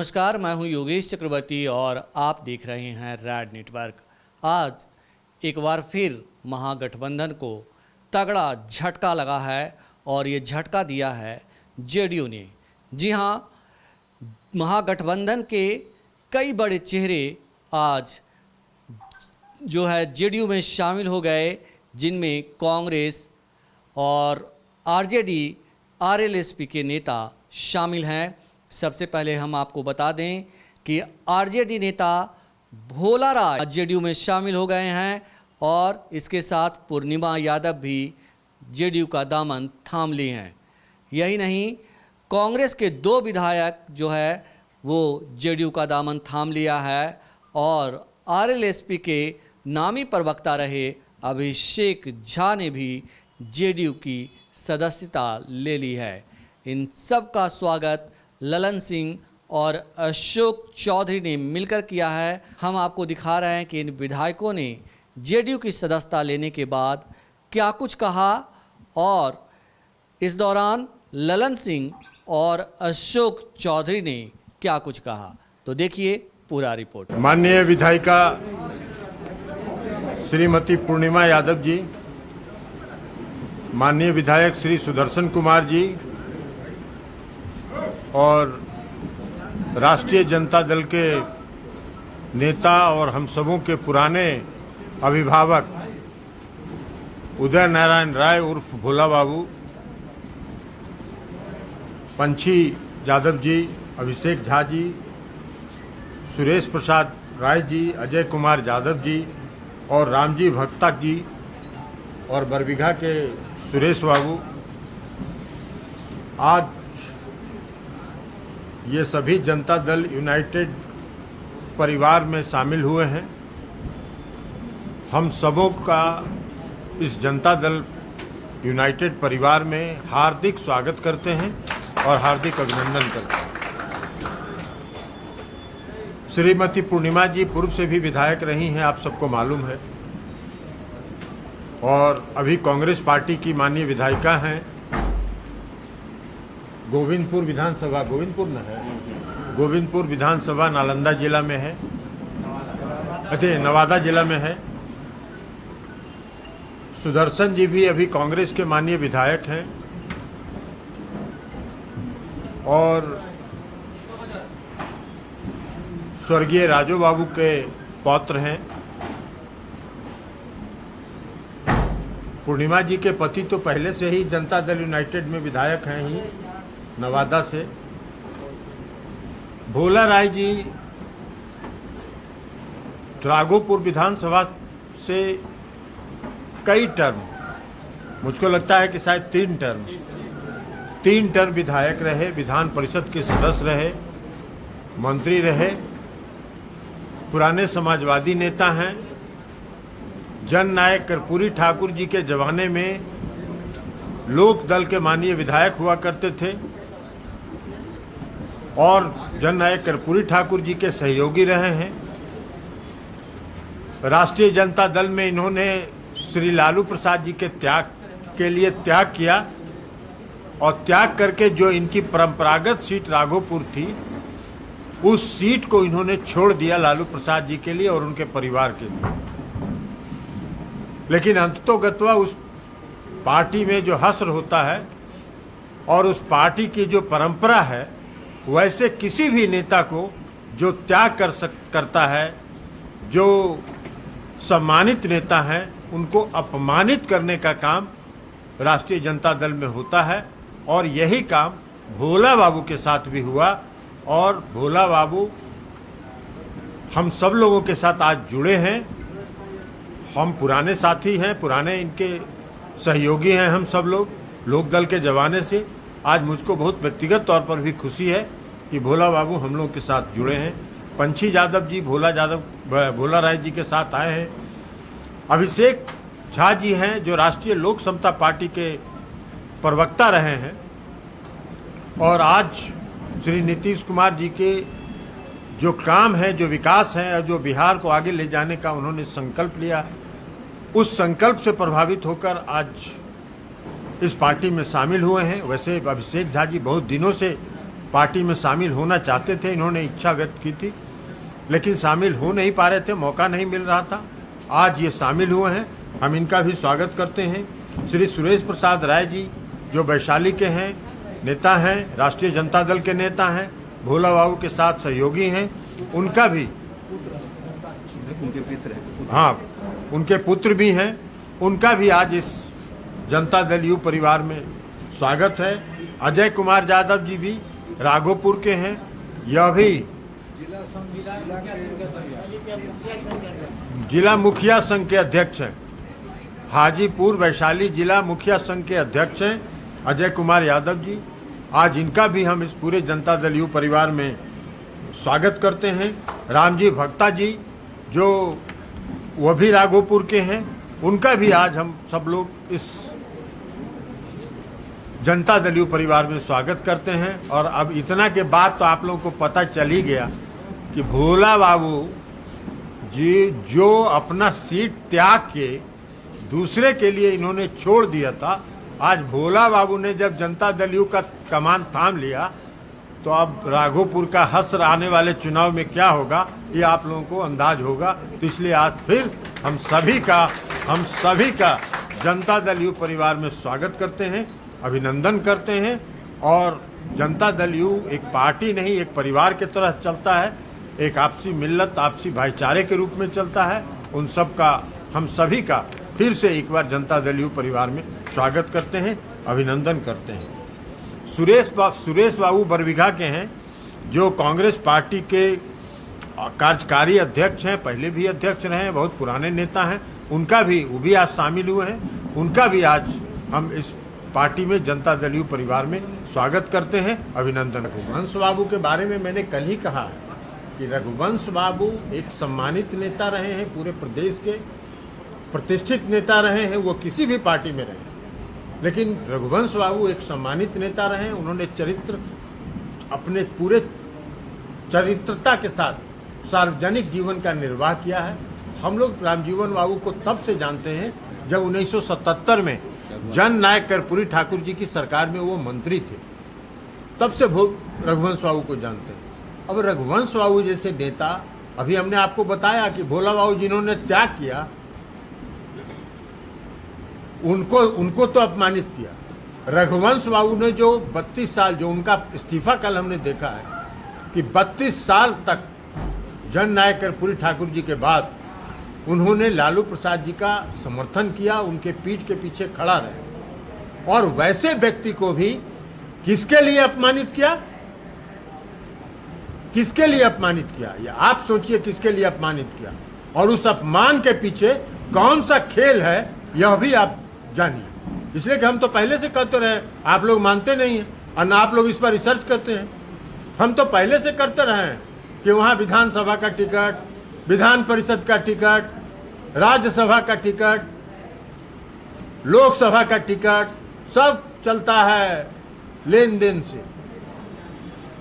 नमस्कार, मैं हूं योगेश चक्रवर्ती और आप देख रहे हैं रैड नेटवर्क। आज एक बार फिर महागठबंधन को तगड़ा झटका लगा है और ये झटका दिया है जेडीयू ने। जी हां, महागठबंधन के कई बड़े चेहरे आज जो है जेडीयू में शामिल हो गए, जिनमें कांग्रेस और आरजेडी आरएलएसपी के नेता शामिल हैं। सबसे पहले हम आपको बता दें कि आरजेडी नेता भोला राय जेडीयू में शामिल हो गए हैं और इसके साथ पूर्णिमा यादव भी जेडीयू का दामन थाम लिए हैं। यही नहीं, कांग्रेस के 2 विधायक जो है वो जेडीयू का दामन थाम लिया है और आरएलएसपी के नामी प्रवक्ता रहे अभिषेक झा ने भी जेडीयू की सदस्यता ले ली है। इन सब का स्वागत ललन सिंह और अशोक चौधरी ने मिलकर किया है। हम आपको दिखा रहे हैं कि इन विधायकों ने जेडीयू की सदस्यता लेने के बाद क्या कुछ कहा और इस दौरान ललन सिंह और अशोक चौधरी ने क्या कुछ कहा। तो देखिए पूरा रिपोर्ट। माननीय विधायिका श्रीमती पूर्णिमा यादव जी, माननीय विधायक श्री सुदर्शन कुमार जी और राष्ट्रीय जनता दल के नेता और हम सबों के पुराने अभिभावक उदय नारायण राय उर्फ भोला बाबू, पंछी यादव जी, अभिषेक झा जी, सुरेश प्रसाद राय जी, अजय कुमार यादव जी और रामजी भक्ता जी और बरबीघा के सुरेश बाबू, आज ये सभी जनता दल यूनाइटेड परिवार में शामिल हुए हैं। हम सबों का इस जनता दल यूनाइटेड परिवार में हार्दिक स्वागत करते हैं और हार्दिक अभिनंदन करते हैं। श्रीमती पूर्णिमा जी पूर्व से भी विधायक रही हैं, आप सबको मालूम है, और अभी कांग्रेस पार्टी की माननीय विधायिका हैं। गोविंदपुर विधानसभा, गोविंदपुर विधानसभा नालंदा जिला में है, नवादा जिला में है। सुदर्शन जी भी अभी कांग्रेस के माननीय विधायक हैं और स्वर्गीय राजू बाबू के पौत्र हैं। पूर्णिमा जी के पति तो पहले से ही जनता दल यूनाइटेड में विधायक हैं ही, नवादा से। भोला राय जी राघोपुर विधानसभा से कई टर्म, मुझको लगता है कि शायद 3 टर्म विधायक रहे, विधान परिषद के सदस्य रहे, मंत्री रहे, पुराने समाजवादी नेता हैं। जन नायक कर्पूरी ठाकुर जी के जमाने में लोक दल के माननीय विधायक हुआ करते थे और जन नायक कर्पूरी ठाकुर जी के सहयोगी रहे हैं। राष्ट्रीय जनता दल में इन्होंने श्री लालू प्रसाद जी के त्याग किया और त्याग करके जो इनकी परंपरागत सीट राघोपुर थी, उस सीट को इन्होंने छोड़ दिया लालू प्रसाद जी के लिए और उनके परिवार के लिए। लेकिन अंततोगत्वा उस पार्टी में जो हश्र होता है और उस पार्टी की जो परंपरा है, वैसे किसी भी नेता को जो त्याग करता है, जो सम्मानित नेता हैं, उनको अपमानित करने का काम राष्ट्रीय जनता दल में होता है और यही काम भोला बाबू के साथ भी हुआ। और भोला बाबू हम सब लोगों के साथ आज जुड़े हैं। हम पुराने साथी हैं, पुराने इनके सहयोगी हैं हम सब लोग, लोक दल के जमाने से। आज मुझको बहुत व्यक्तिगत तौर पर भी खुशी है कि भोला बाबू हम लोग के साथ जुड़े हैं। पंछी यादव जी भोला राय जी के साथ आए हैं। अभिषेक झा जी हैं जो राष्ट्रीय लोक समता पार्टी के प्रवक्ता रहे हैं और आज श्री नीतीश कुमार जी के जो काम है, जो विकास है और जो बिहार को आगे ले जाने का उन्होंने संकल्प लिया, उस संकल्प से प्रभावित होकर आज इस पार्टी में शामिल हुए हैं। वैसे अभिषेक झा जी बहुत दिनों से पार्टी में शामिल होना चाहते थे, इन्होंने इच्छा व्यक्त की थी, लेकिन शामिल हो नहीं पा रहे थे, मौका नहीं मिल रहा था। आज ये शामिल हुए हैं, हम इनका भी स्वागत करते हैं। श्री सुरेश प्रसाद राय जी जो वैशाली के हैं, नेता हैं, राष्ट्रीय जनता दल के नेता हैं, भोला बाबू के साथ सहयोगी हैं, उनका भी उनके पुत्र भी हैं, उनका भी आज इस जनता दल यू परिवार में स्वागत है। अजय कुमार यादव जी भी राघोपुर के हैं, यह भी जिला मुखिया संघ के अध्यक्ष हैं, हाजीपुर वैशाली जिला मुखिया संघ के अध्यक्ष हैं अजय कुमार यादव जी। आज इनका भी हम इस पूरे जनता दल यू परिवार में स्वागत करते हैं। रामजी भक्ता जी जो वह भी राघोपुर के हैं, उनका भी आज हम सब लोग इस जनता दल यू परिवार में स्वागत करते हैं। और अब इतना के बाद तो आप लोगों को पता चल ही गया कि भोला बाबू जी जो अपना सीट त्याग के दूसरे के लिए इन्होंने छोड़ दिया था, आज भोला बाबू ने जब जनता दल यू का कमान थाम लिया तो अब राघोपुर का हश्र आने वाले चुनाव में क्या होगा ये आप लोगों को अंदाज होगा। तो इसलिए आज फिर हम सभी का जनता दल यू परिवार में स्वागत करते हैं, अभिनंदन करते हैं। और जनता दल यू एक पार्टी नहीं, एक परिवार की तरह चलता है, एक आपसी मिल्लत, आपसी भाईचारे के रूप में चलता है। उन सब का, हम सभी का फिर से एक बार जनता दल यू परिवार में स्वागत करते हैं, अभिनंदन करते हैं। सुरेश बाबू बरबीघा के हैं जो कांग्रेस पार्टी के कार्यकारी अध्यक्ष हैं, पहले भी अध्यक्ष रहे हैं, बहुत पुराने नेता हैं। उनका भी, वो भी आज शामिल हुए हैं, उनका भी आज हम इस पार्टी में जनता दल यू परिवार में स्वागत करते हैं, अभिनंदन। रघुवंश बाबू के बारे में मैंने कल ही कहा कि रघुवंश बाबू एक सम्मानित नेता रहे हैं, पूरे प्रदेश के प्रतिष्ठित नेता रहे हैं, वो किसी भी पार्टी में रहे, लेकिन रघुवंश बाबू एक सम्मानित नेता रहे हैं। उन्होंने अपने पूरे चरित्रता के साथ सार्वजनिक जीवन का निर्वाह किया है। हम लोग रामजीवन बाबू को तब से जानते हैं जब 1977 में जन नायक कर्पूरी ठाकुर जी की सरकार में वो मंत्री थे, तब से रघुवंश बाबू को जानते हैं। अब रघुवंश बाबू जैसे नेता, अभी हमने आपको बताया कि भोला बाबू जिन्होंने त्याग किया उनको तो अपमानित किया। रघुवंश बाबू ने जो 32 साल, जो उनका इस्तीफा कल हमने देखा है कि 32 साल तक जन नायक कर्पूरी ठाकुर जी के बाद उन्होंने लालू प्रसाद जी का समर्थन किया, उनके पीठ के पीछे खड़ा रहे। और वैसे व्यक्ति को भी किसके लिए अपमानित किया, किसके लिए अपमानित किया, ये आप सोचिए किसके लिए अपमानित किया। और उस अपमान के पीछे कौन सा खेल है यह भी आप जानिए। इसलिए कि हम तो पहले से कहते रहे, आप लोग मानते नहीं हैं और ना आप लोग इस पर रिसर्च करते हैं। हम तो पहले से करते रहे हैं कि वहाँ विधानसभा का टिकट, विधान परिषद का टिकट, राज्यसभा का टिकट, लोकसभा का टिकट, सब चलता है लेन देन से।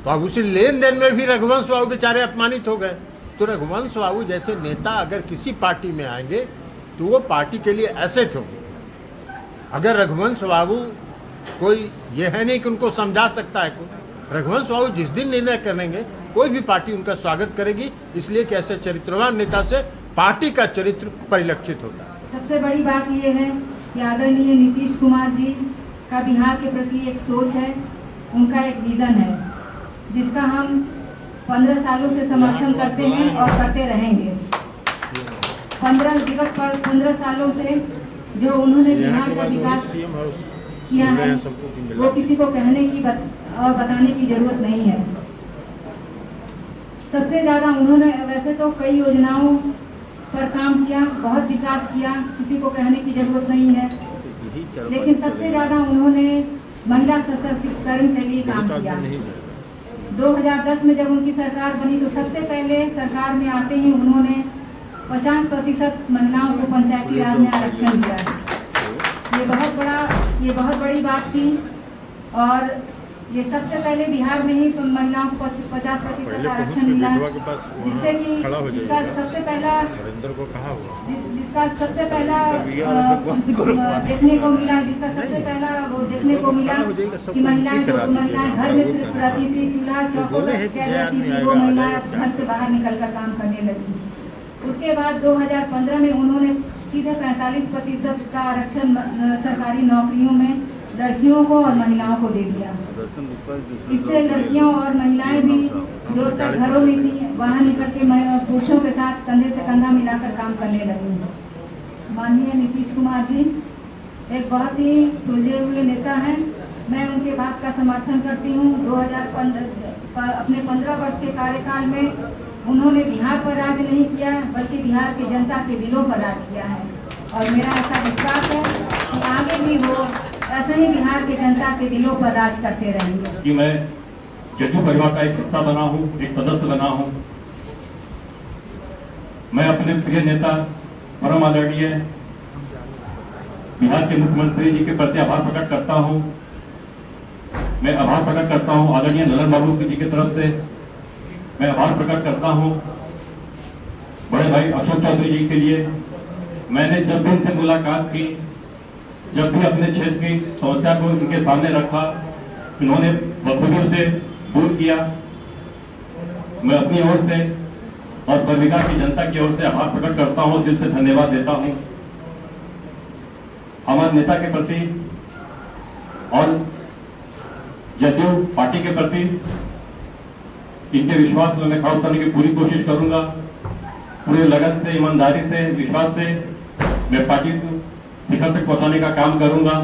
तो अब उसी लेन देन में भी रघुवंश बाबू बेचारे अपमानित हो गए। तो रघुवंश बाबू जैसे नेता अगर किसी पार्टी में आएंगे तो वो पार्टी के लिए एसेट होंगे। अगर रघुवंश बाबू, कोई ये है नहीं कि उनको समझा सकता है कोई, रघुवंश बाबू जिस दिन निर्णय करेंगे कोई भी पार्टी उनका स्वागत करेगी, इसलिए कि ऐसे चरित्रवान नेता से पार्टी का चरित्र परिलक्षित होता है। सबसे बड़ी बात ये है कि आदरणीय नीतीश कुमार जी का बिहार के प्रति एक सोच है, उनका एक विजन है, जिसका हम 15 सालों से समर्थन करते हैं और करते रहेंगे। 15 सालों से जो उन्होंने बिहार का विकास किया है वो किसी को कहने की और बताने की जरूरत नहीं है। सबसे ज़्यादा उन्होंने वैसे तो कई योजनाओं पर काम किया, बहुत विकास किया, किसी को कहने की जरूरत नहीं है, लेकिन सबसे ज़्यादा उन्होंने महिला सशक्तिकरण के लिए काम किया। 2010 में जब उनकी सरकार बनी तो सबसे पहले सरकार में आते ही उन्होंने 50% महिलाओं को पंचायती राज में आरक्षण दिया। ये बहुत बड़ी बात थी और ये सबसे पहले बिहार में ही महिलाओं को 50% आरक्षण मिला, जिससे कि जिसका सबसे पहला देखने को मिला, जिसका सबसे पहला वो देखने को मिला कि महिलाएं जो महिलाएं घर में सिर्फ रहती थी, चूल्हा चौकों पर रह जाती थी, वो महिलाएं अब घर से बाहर निकलकर काम करने लगी। उसके बाद 2015 में उन्होंने सीधे 45% का आरक्षण सरकारी नौकरियों में लड़कियों को और महिलाओं को दे दिया। इससे लड़कियां और महिलाएं भी जो तक घरों में थी बाहर निकल के पुरुषों के साथ कंधे से कंधा मिलाकर काम करने लगी। माननीय नीतीश कुमार जी एक बहुत ही सुलझे हुए नेता हैं। मैं उनके बात का समर्थन करती हूँ। 2015 अपने 15 वर्ष के कार्यकाल में उन्होंने बिहार पर राज नहीं किया, बल्कि बिहार की जनता के दिलों पर राज किया है। और मेरा ऐसा विश्वास है कि आगे भी वो ऐसे ही बिहार की जनता के दिलों पर राज करते रहेंगे। कि मैं जदयू परिवार का एक हिस्सा बना हूँ, एक सदस्य बना हूँ। मैं अपने प्रिय नेता परम आदरणीय बिहार के मुख्यमंत्री जी के प्रति आभार प्रकट करता हूँ। मैं आभार प्रकट करता हूँ आदरणीय नलन बाबू जी की तरफ से। मैं आभार प्रकट करता हूँ बड़े भाई अशोक चौधरी जी के लिए। मैंने जब भी इनसे मुलाकात की, जब भी अपने क्षेत्र की समस्या को इनके सामने रखा, इन्होंने बखूबी से दूर किया। मैं अपनी ओर से और बरबीघा की जनता की ओर से आभार प्रकट करता हूँ, दिल से धन्यवाद देता हूँ हमारे नेता के प्रति और जदयू पार्टी के प्रति। इनके विश्वास में मैं खड़ा उतरने की पूरी कोशिश करूंगा। पूरे लगन से, ईमानदारी से, विश्वास से मैं पार्टी को शिखर तक पहुंचाने का काम करूंगा।